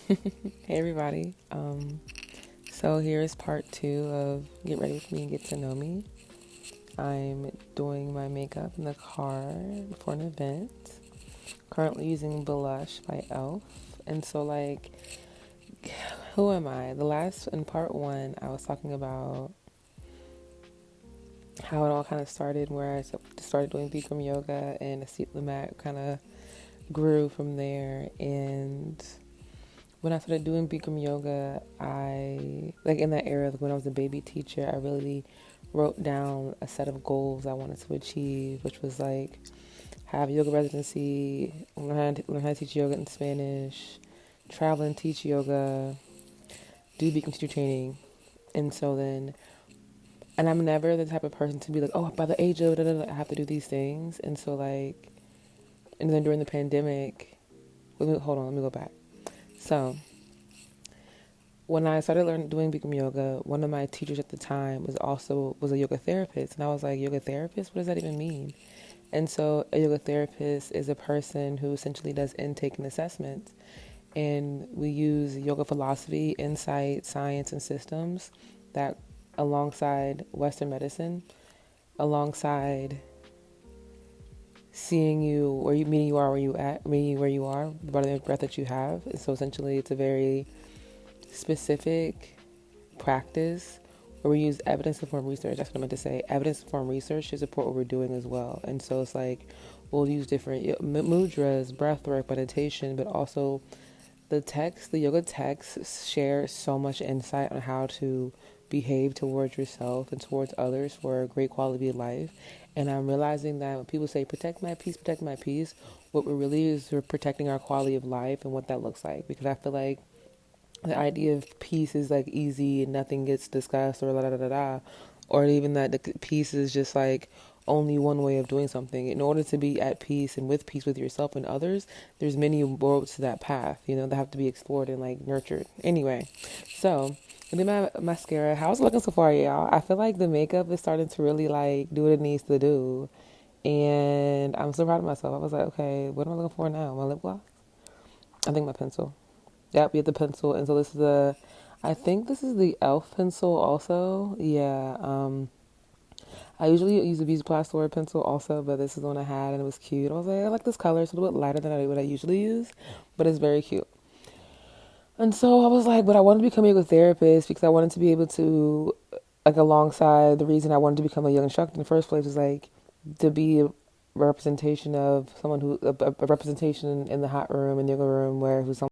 Hey everybody. So here's part 2 of Get Ready With Me and Get to Know Me. I'm doing my makeup in the car for an event. Currently using Blush by Elf. And so who am I? In part 1, I was talking about how it all kind of started, where I started doing Bikram yoga and the mat kind of grew from there. And when I started doing Bikram yoga, in that era, when I was a baby teacher, I really wrote down a set of goals I wanted to achieve, which was have yoga residency, learn how to teach yoga in Spanish, travel and teach yoga, do Bikram teacher training. And I'm never the type of person to be like, oh, by the age of, I have to do these things. And then during the pandemic, hold on, let me go back. So, when I started doing Bikram yoga, one of my teachers at the time was a yoga therapist, and I was like, yoga therapist? What does that even mean? And so a yoga therapist is a person who essentially does intake and assessments, and we use yoga philosophy, insight, science, and systems that, alongside Western medicine, alongside seeing you meeting you are where you at, meeting you where you are, the body of breath that you have. And so essentially, it's a very specific practice where we use evidence-informed research. That's what I meant to say. Evidence-informed research to support what we're doing as well. And so it's we'll use different mudras, breath work, meditation, but also the yoga texts share so much insight on how to behave towards yourself and towards others for a great quality of life. And I'm realizing that when people say, protect my peace, what we're really is we're protecting our quality of life and what that looks like. Because I feel like the idea of peace is easy and nothing gets discussed or da da da da, or even that the peace is just only one way of doing something. In order to be at peace and with peace with yourself and others, there's many roads to that path, that have to be explored and nurtured. Anyway, so I did my mascara. How's it looking so far, y'all? I feel like the makeup is starting to really do what it needs to do, and I'm so proud of myself. I was like, okay, what am I looking for now? My lip gloss? I think my pencil. Yep, you have the pencil. And so I think this is the elf pencil also. Yeah. I usually use a Beauty Plastore pencil also, but this is the one I had and it was cute. I was like, I like this color. It's a little bit lighter than what I usually use, but it's very cute. And so I was like, but I wanted to become a yoga therapist because I wanted to be able to, alongside the reason I wanted to become a yoga instructor in the first place was to be a representation of someone a representation in the hot room, in the yoga room, who's someone